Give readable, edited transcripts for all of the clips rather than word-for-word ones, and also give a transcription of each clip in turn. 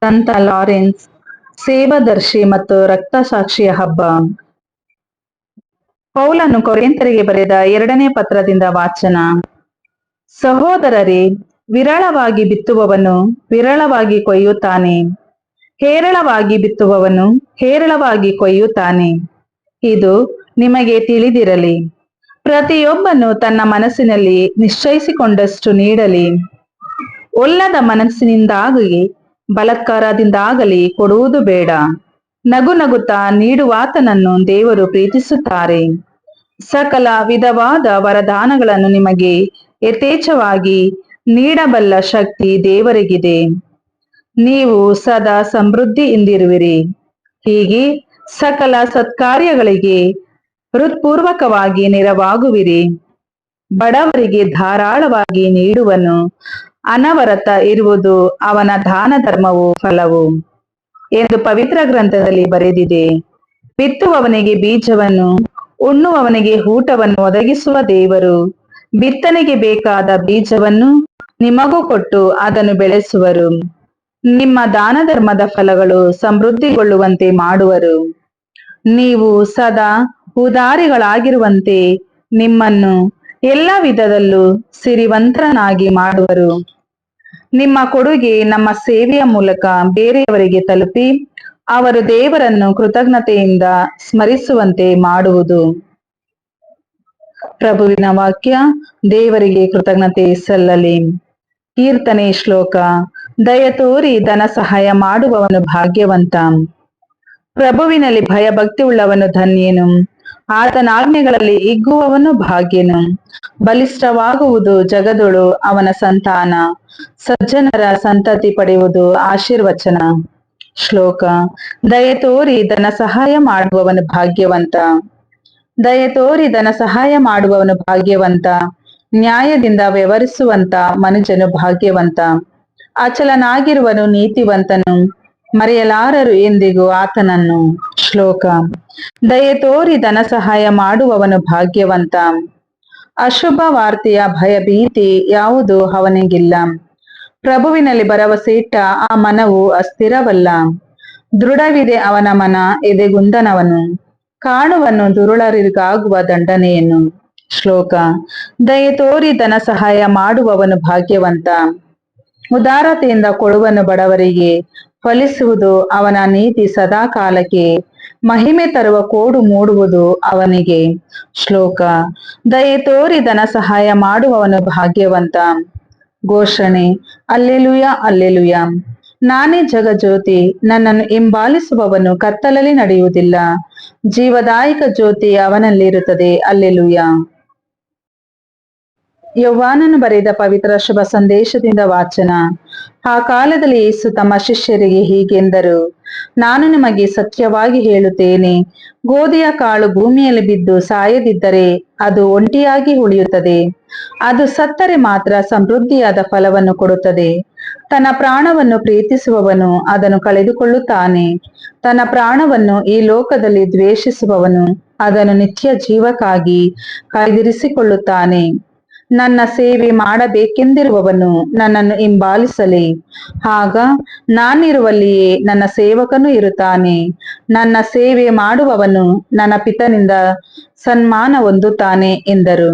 ಸಂತ ಲಾರೆನ್ಸ್ ಸೇವಾದರ್ಶಿ ಮತ್ತು ರಕ್ತಸಾಕ್ಷಿಯ ಹಬ್ಬ. ಪೌಲನು ಕೊರಿಂಥರಿಗೆ ಬರೆದ 2ನೇ ಪತ್ರದಿಂದ ವಾಚನ. ಸಹೋದರರೇ, ವಿರಳವಾಗಿ ಬಿತ್ತುವವನು ವಿರಳವಾಗಿ ಕೊಯ್ಯುತ್ತಾನೆ, ಹೇರಳವಾಗಿ ಬಿತ್ತುವವನು ಹೇರಳವಾಗಿ ಕೊಯ್ಯುತ್ತಾನೆ. ಇದು ನಿಮಗೆ ತಿಳಿದಿರಲಿ. ಪ್ರತಿಯೊಬ್ಬನು ತನ್ನ ಮನಸ್ಸಿನಲ್ಲಿ ನಿಶ್ಚಯಿಸಿಕೊಂಡಷ್ಟು ನೀಡಲಿ. ಒಲ್ಲದ ಮನಸ್ಸಿನಿಂದಾಗಲಿ ಬಲಾತ್ಕಾರದಿಂದಾಗಲಿ ಕೊಡುವುದು ಬೇಡ. ನಗು ನಗುತ್ತಾ ನೀಡುವಾತನನ್ನು ದೇವರು ಪ್ರೀತಿಸುತ್ತಾರೆ. ಸಕಲ ವಿಧವಾದ ವರದಾನಗಳನ್ನು ನಿಮಗೆ ಯಥೇಚ್ಛವಾಗಿ ನೀಡಬಲ್ಲ ಶಕ್ತಿ ದೇವರಿಗಿದೆ. ನೀವು ಸದಾ ಸಮೃದ್ಧಿಯಿಂದಿರುವಿರಿ. ಹೀಗೆ ಸಕಲ ಸತ್ಕಾರ್ಯಗಳಿಗೆ ಹೃತ್ಪೂರ್ವಕವಾಗಿ ನೆರವಾಗುವಿರಿ. ಬಡವರಿಗೆ ಧಾರಾಳವಾಗಿ ನೀಡುವನು ಅನವರತ ಇರುವುದು ಅವನ ದಾನ ಧರ್ಮವು ಫಲವು ಎಂದು ಪವಿತ್ರ ಗ್ರಂಥದಲ್ಲಿ ಬರೆದಿದೆ. ಬಿತ್ತುವವನಿಗೆ ಬೀಜವನ್ನು, ಉಣ್ಣುವವನಿಗೆ ಊಟವನ್ನು ಒದಗಿಸುವ ದೇವರು ಬಿತ್ತನೆಗೆ ಬೇಕಾದ ಬೀಜವನ್ನು ನಿಮಗೂ ಕೊಟ್ಟು ಅದನ್ನು ಬೆಳೆಸುವರು. ನಿಮ್ಮ ದಾನ ಧರ್ಮದ ಫಲಗಳು ಸಮೃದ್ಧಿಗೊಳ್ಳುವಂತೆ ಮಾಡುವರು. ನೀವು ಸದಾ ಉದಾರಿಗಳಾಗಿರುವಂತೆ ನಿಮ್ಮನ್ನು ಎಲ್ಲ ವಿಧದಲ್ಲೂ ಸಿರಿವಂತರನ್ನಾಗಿ ಮಾಡುವರು. ನಿಮ್ಮ ಕೊಡುಗೆ ನಮ್ಮ ಸೇವೆಯ ಮೂಲಕ ಬೇರೆಯವರಿಗೆ ತಲುಪಿ ಅವರು ದೇವರನ್ನು ಕೃತಜ್ಞತೆಯಿಂದ ಸ್ಮರಿಸುವಂತೆ ಮಾಡುವುದು. ಪ್ರಭುವಿನ ವಾಕ್ಯ. ದೇವರಿಗೆ ಕೃತಜ್ಞತೆ ಸಲ್ಲಲಿ. ಕೀರ್ತನೆ ಶ್ಲೋಕ. ದಯತೋರಿ ಧನ ಸಹಾಯ ಮಾಡುವವನು ಭಾಗ್ಯವಂತ. ಪ್ರಭುವಿನಲ್ಲಿ ಭಯಭಕ್ತಿ ಉಳ್ಳವನು ಧನ್ಯನು. ಆತನ ಆಜ್ಞೆಗಳಲ್ಲಿ ಹಿಗ್ಗುವವನು ಭಾಗ್ಯನು. ಬಲಿಷ್ಠವಾಗುವುದು ಜಗದೊಳು ಅವನ ಸಂತಾನ. ಸಜ್ಜನರ ಸಂತತಿ ಪಡೆಯುವುದು ಆಶೀರ್ವಚನ. ಶ್ಲೋಕ. ದಯತೋರಿ ಧನ ಸಹಾಯ ಮಾಡುವವನು ಭಾಗ್ಯವಂತ. ದಯತೋರಿ ಧನ ಸಹಾಯ ಮಾಡುವವನು ಭಾಗ್ಯವಂತ. ನ್ಯಾಯದಿಂದ ವ್ಯವಹರಿಸುವಂತ ಮನುಜನು ಭಾಗ್ಯವಂತ. ಅಚಲನಾಗಿರುವನು ನೀತಿವಂತನು, ಮರೆಯಲಾರರು ಎಂದಿಗೂ ಆತನನ್ನು. ಶ್ಲೋಕ. ದಯತೋರಿ ಧನ ಸಹಾಯ ಮಾಡುವವನು ಭಾಗ್ಯವಂತ. ಅಶುಭ ವಾರ್ತೆಯ ಭಯಭೀತಿ ಯಾವುದೂ ಅವನಿಗಿಲ್ಲ. ಪ್ರಭುವಿನಲ್ಲಿ ಭರವಸೆ ಇಟ್ಟ ಆ ಮನವು ಅಸ್ಥಿರವಲ್ಲ. ದೃಢವಿದೆ ಅವನ ಮನ, ಎದೆಗುಂದನವನು. ಕಾಣುವನು ದುರುಳರಿಗಾಗುವ ದಂಡನೆಯನ್ನು. ಶ್ಲೋಕ. ದಯತೋರಿ ಧನ ಸಹಾಯ ಮಾಡುವವನು ಭಾಗ್ಯವಂತ. ಉದಾರತೆಯಿಂದ ಕೊಡುವನು ಬಡವರಿಗೆ. ಫಲಿಸುವುದು ಅವನ ನೀತಿ ಸದಾಕಾಲಕ್ಕೆ. ಮಹಿಮೆ ತರುವ ಕೋಡು ಮೂಡುವುದು ಅವನಿಗೆ. ಶ್ಲೋಕ. ದಯತೋರಿ ಧನ ಸಹಾಯ ಮಾಡುವವನು ಭಾಗ್ಯವಂತ. ಘೋಷಣೆ. Alleluia, alleluia. ನಾನೇ ಜಗಜ್ಯೋತಿ. ನನ್ನನ್ನು ಹಿಂಬಾಲಿಸುವವನು ಕತ್ತಲಲ್ಲಿ ನಡೆಯುವುದಿಲ್ಲ. ಜೀವದಾಯಕ ಜ್ಯೋತಿ ಅವನಲ್ಲಿರುತ್ತದೆ. ಅಲ್ಲೆಲುಯ. ಯೋಹಾನನು ಬರೆದ ಪವಿತ್ರ ಶುಭ ಸಂದೇಶದಿಂದ ವಾಚನ. ಆ ಕಾಲದಲ್ಲಿ ಯೇಸು ತಮ್ಮ ಶಿಷ್ಯರಿಗೆ ಹೀಗೆಂದರು. ನಾನು ನಿಮಗೆ ಸತ್ಯವಾಗಿ ಹೇಳುತ್ತೇನೆ, ಗೋಧಿಯ ಕಾಳು ಭೂಮಿಯಲ್ಲಿ ಬಿದ್ದು ಸಾಯದಿದ್ದರೆ ಅದು ಒಂಟಿಯಾಗಿ ಉಳಿಯುತ್ತದೆ. ಅದು ಸತ್ತರೆ ಮಾತ್ರ ಸಮೃದ್ಧಿಯಾದ ಫಲವನ್ನು ಕೊಡುತ್ತದೆ. ತನ್ನ ಪ್ರಾಣವನ್ನು ಪ್ರೀತಿಸುವವನು ಅದನ್ನು ಕಳೆದುಕೊಳ್ಳುತ್ತಾನೆ. ತನ್ನ ಪ್ರಾಣವನ್ನು ಈ ಲೋಕದಲ್ಲಿ ದ್ವೇಷಿಸುವವನು ಅದನ್ನು ನಿತ್ಯ ಜೀವಕ್ಕಾಗಿ ಕಾಯ್ದಿರಿಸಿಕೊಳ್ಳುತ್ತಾನೆ. ನನ್ನ ಸೇವೆ ಮಾಡಬೇಕೆಂದಿರುವವನು ನನ್ನನ್ನು ಹಿಂಬಾಲಿಸಲಿ. ಆಗ ನಾನಿರುವಲ್ಲಿಯೇ ನನ್ನ ಸೇವಕನು ಇರುತ್ತಾನೆ. ನನ್ನ ಸೇವೆ ಮಾಡುವವನು ನನ್ನ ಪಿತನಿಂದ ಸನ್ಮಾನ ಹೊಂದುತ್ತಾನೆ ಎಂದರು.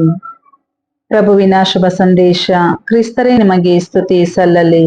ಪ್ರಭುವಿನ ಶುಭ ಸಂದೇಶ. ಕ್ರಿಸ್ತರೇ ನಿಮಗೆ ಸ್ತುತಿ ಸಲ್ಲಲಿ.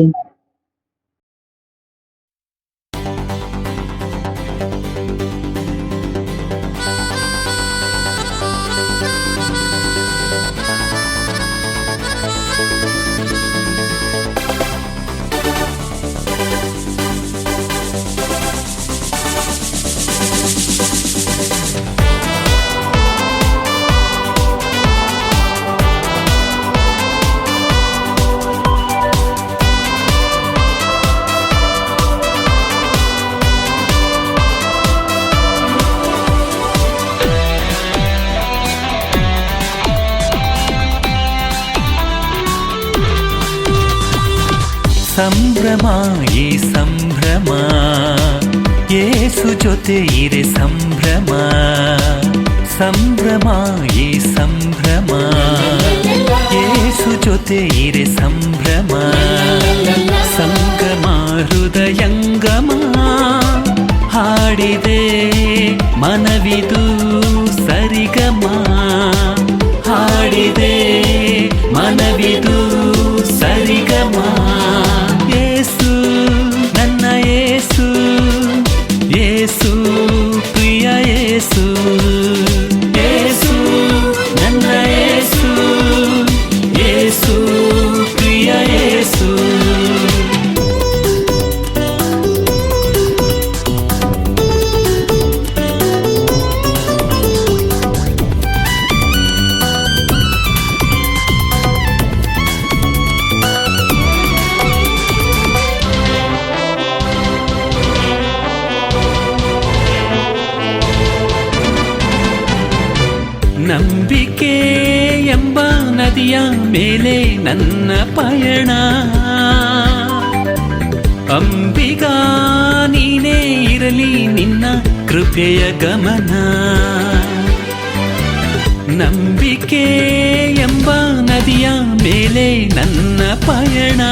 ಸಂಭ್ರಮ ಈ ಸಂಭ್ರಮ, ಯೇಸು ಜೊತೆ ಇರೆ ಸಂಭ್ರಮ. ಸಂಭ್ರಮ ಈ ಸಂಭ್ರಮ, ಯೇಸು ಜೊತೆ ಇರೆ ಸಂಭ್ರಮ. ಸಂಗಮ ಹೃದಯಂಗ ಮನವಿದು ಸರಿಗಮ ಹಾಡಿದೆ ಮನವಿದು ಸರಿಗಮ ಯೇಸು ನನ್ನ ಯೇಸು ಯೇಸು ಪ್ರಿಯ ಯೇಸು ಯೇಸು ನನ್ನ ಯೇಸು ಯೇಸು ಪ್ರಿಯ ಯೇಸು ನಂಬಿಕೆ ಎಂಬ ನದಿಯ ಮೇಲೆ ನನ್ನ ಪಯಣ ಅಂಬಿಗಾ ನೀನೇ ಇರಲಿ ನಿನ್ನ ಕೃಪೆಯ ಗಮನ ನಂಬಿಕೆ ಎಂಬ ನದಿಯ ಮೇಲೆ ನನ್ನ ಪಯಣ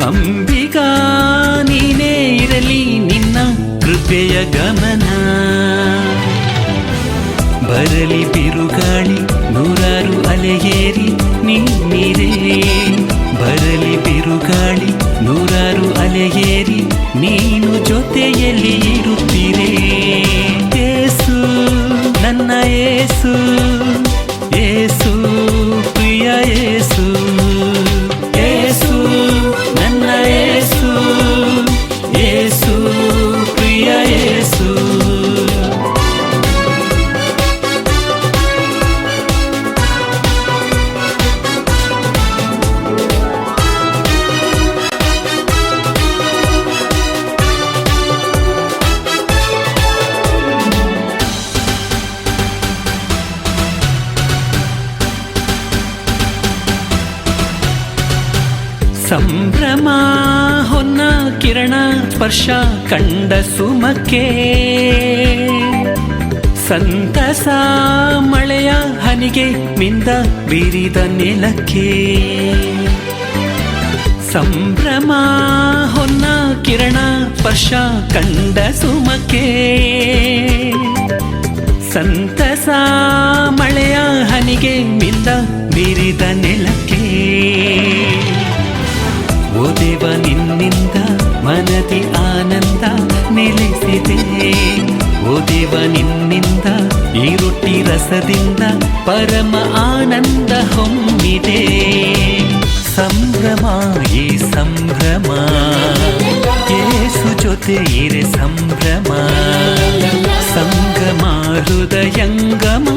ಅಂಬಿಗಾ ನೀನೇ ಇರಲಿ ನಿನ್ನ ಕೃಪೆಯ ಗಮನ ಬರಲಿ ಬಿರುಗಾಳಿ ನೂರಾರು ಅಲೆಯೇರಿ ನೀರೇ ಬರಲಿ ಬಿರುಗಾಳಿ ನೂರಾರು ಅಲೆಯೇರಿ ನೀನು ಜೊತೆಯಲ್ಲಿ ಇರುತ್ತೀರೇ ಯೇಸು ನನ್ನ ಯೇಸು ಯೇಸು ಪ್ರಿಯ ಯೇಸು ಯೇಸು ನನ್ನ ಯೇಸು ಯೇಸು ಪ್ರಿಯ ಯೇಸು ಸಂಭ್ರಮ ಹೊನ್ನ ಕಿರಣ ಸ್ಪರ್ಶ ಕಂಡ ಸುಮಕ್ಕೆ ಸಂತಸ ಮಳೆಯ ಹನಿಗೆ ಮಿಂದ ಬೀರಿದ ನೆಲಕ್ಕೆ ಸಂಭ್ರಮ ಹೊನ್ನ ಕಿರಣ ಸ್ಪರ್ಶ ಕಂಡ ಸುಮಕ್ಕೆ ಸಂತಸ ಮಳೆಯ ಹನಿಗೆ ಮಿಂದ ಬೀರಿದ ನೆಲಕ್ಕೆ ಓ ದೇವ ನಿನ್ನಿಂದ ಮನದಿ ಆನಂದ ನೆಲೆಸಿದೆ ಓ ದೇವ ನಿನ್ನಿಂದ ಈ ರೊಟ್ಟಿ ರಸದಿಂದ ಪರಮ ಆನಂದ ಹೊಮ್ಮಿದೆ ಸಂಭ್ರಮ ಈ ಸಂಭ್ರಮ ಯೇಸು ಜೊತೆ ಇರೆ ಸಂಭ್ರಮ ಸಂಗಮ ಹೃದಯಂಗಮ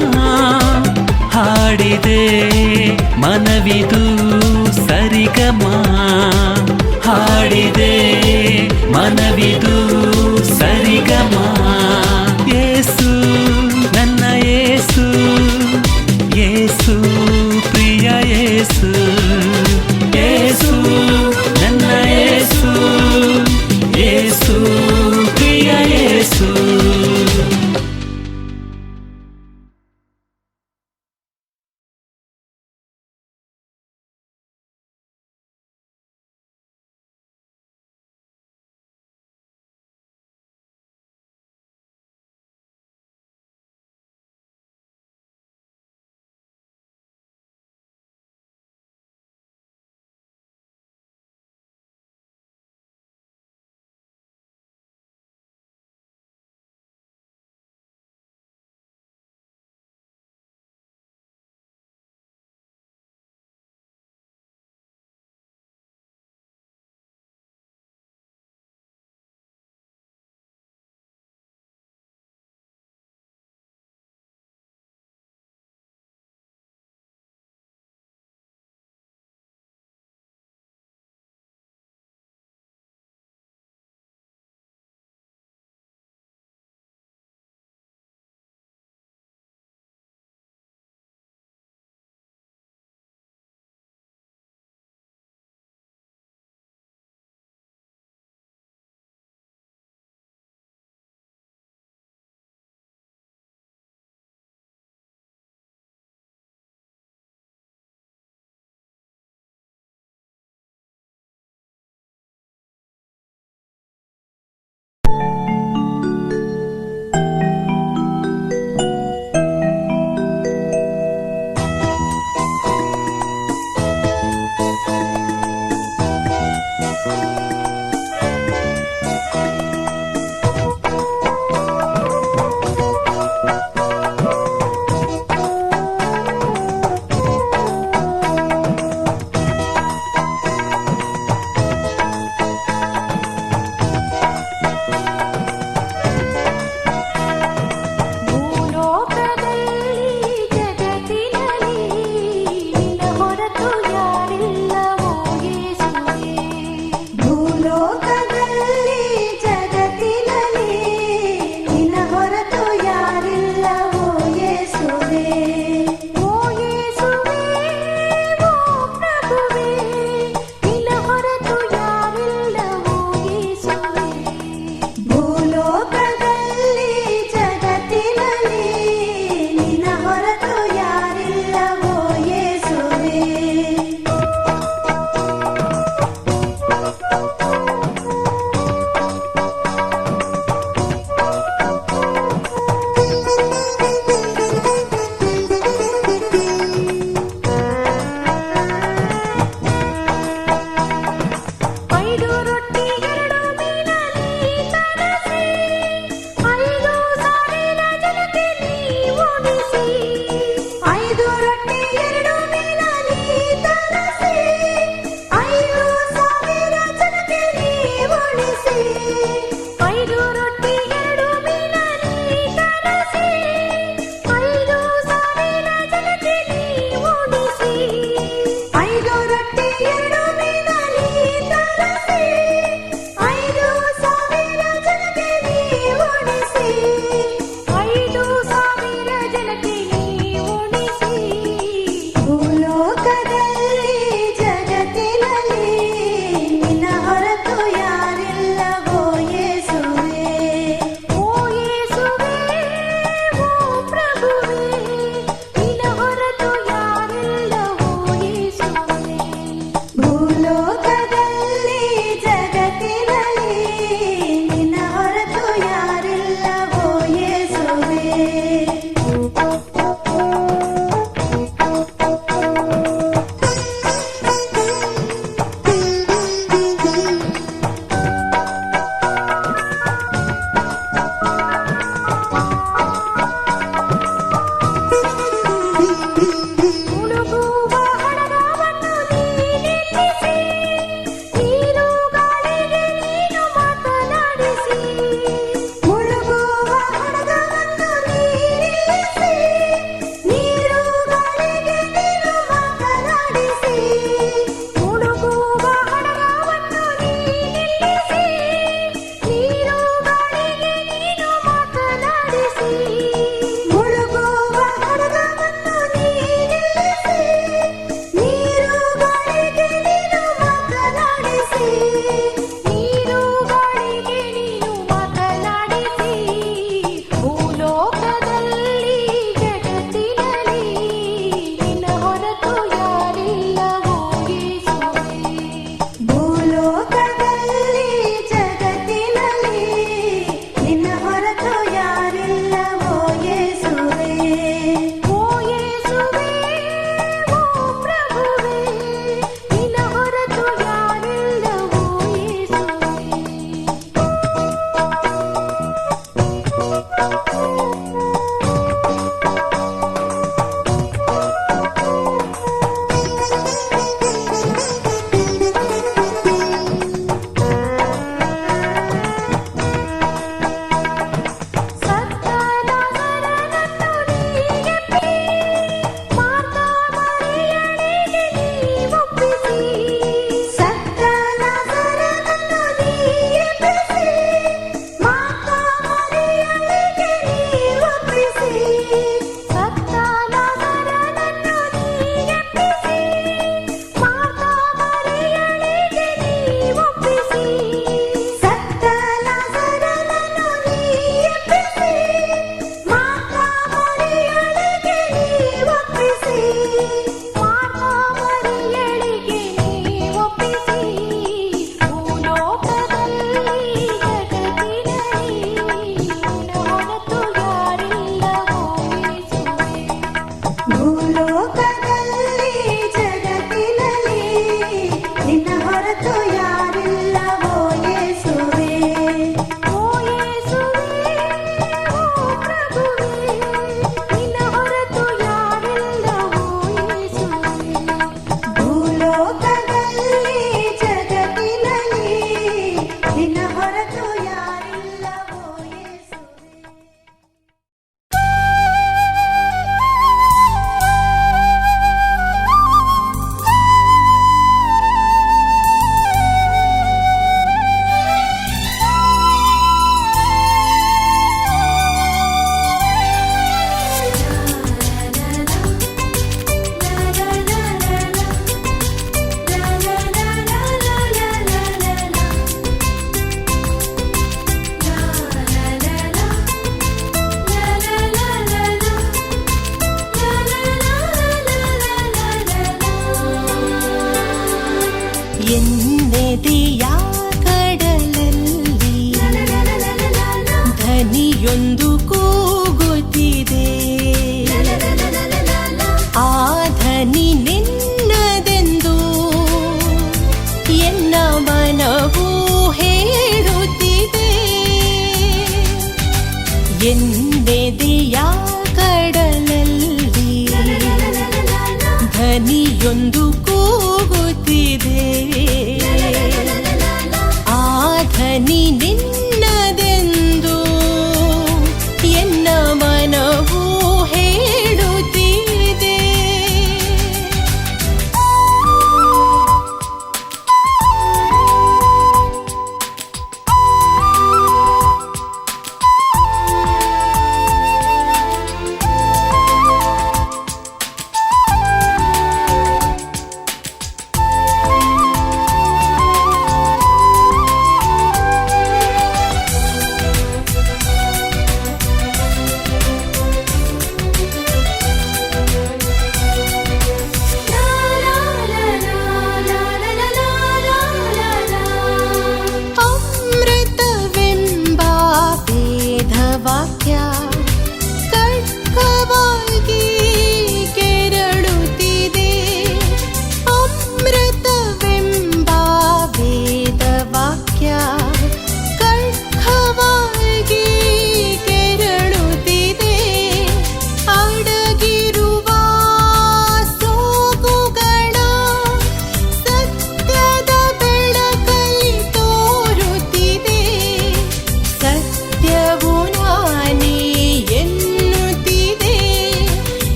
ಹಾಡಿದೆ ಮನವಿದು ಸರಿಗಮ ಹಾಡಿದೆ ಮನವಿದು ಸರಿಗಮ ಯೇಸು ನನ್ನ ಯೇಸು ಯೇಸು ಪ್ರಿಯ ಯೇಸು ಯೇಸು ನನ್ನ ಯೇಸು ಯೇಸು ಪ್ರಿಯ ಯೇಸು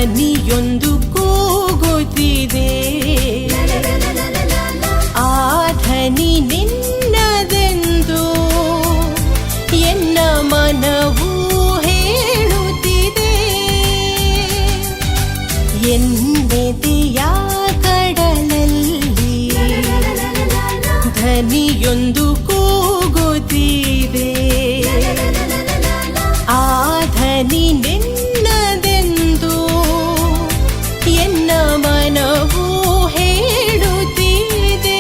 ಧ್ವನಿಯೊಂದು ಕೂಗುತ್ತಿದೆ, ಆ ಧ್ವನಿ ನಿನ್ನದೆಂದು ಎನ್ನ ಮನವು ಹೇಳುತ್ತಿದೆ. ಎನ್ನೆದೆಯ ಕಡಲಲ್ಲಿ ಧ್ವನಿಯೊಂದು ಕೂಗುತ್ತಿದೆ, ಆ ಧ್ವನಿ ನಿನ್ನದೆಂದು ಎನ್ನ ಮನವು ಹೇಳುತ್ತಿದೆ.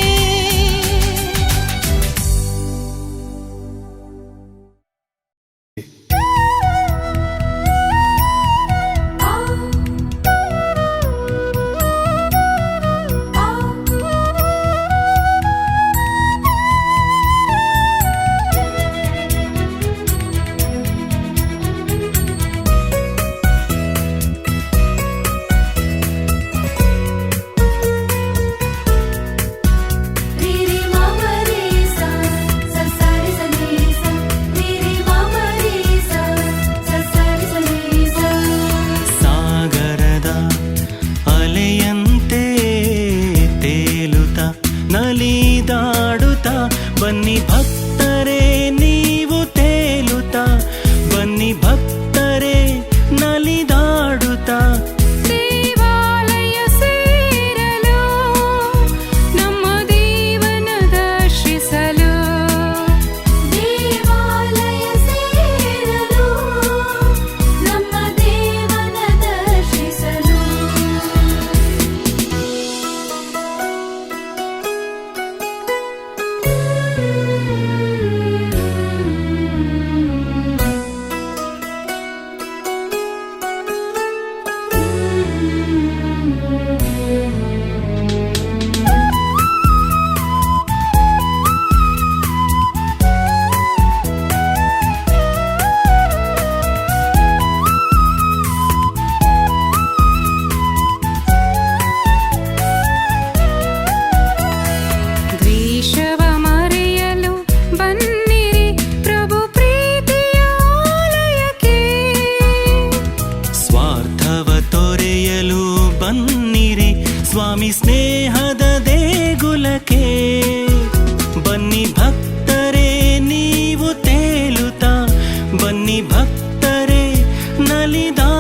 ಸಾಗರದ ಅಲೆಯಂತೆ ತೇಲುತ್ತಾ ನಲಿದಾಡುತ್ತಾ ಬನ್ನಿ ಭಕ್ತರೇ ನೀವು ತೇಲುತ್ತಾ, ಬನ್ನಿ ಭಕ್ತರೇ ನಲಿದಾಡುತ್ತಾ. ದೇವಾಲಯ ಸೇರಲು ನಮ್ಮ ದೇವನ ದರ್ಶಿಸಲು, ದೇವಾಲಯ ಸೇರಲು ನಮ್ಮ ದೇವನ ದರ್ಶಿಸಲು. ದ್ವೇಷವ ಮರೆಯಲು ಬನ್ನಿರಿ ಪ್ರಭು ಪ್ರೀತಿಯ ಆಲಯಕ್ಕೆ, ಸ್ವಾರ್ಥವ ತೊರೆಯಲು ಬನ್ನಿರಿ ಸ್ವಾಮಿ ಸ್ನೇಹದ ದೇಗುಲಕ್ಕೆ. ಬನ್ನಿ ಭಕ್ತರೇ ನೀವು ತೇಲುತ್ತಾ, ಬನ್ನಿ ಭಕ್ತರೇ ನಲಿದಾ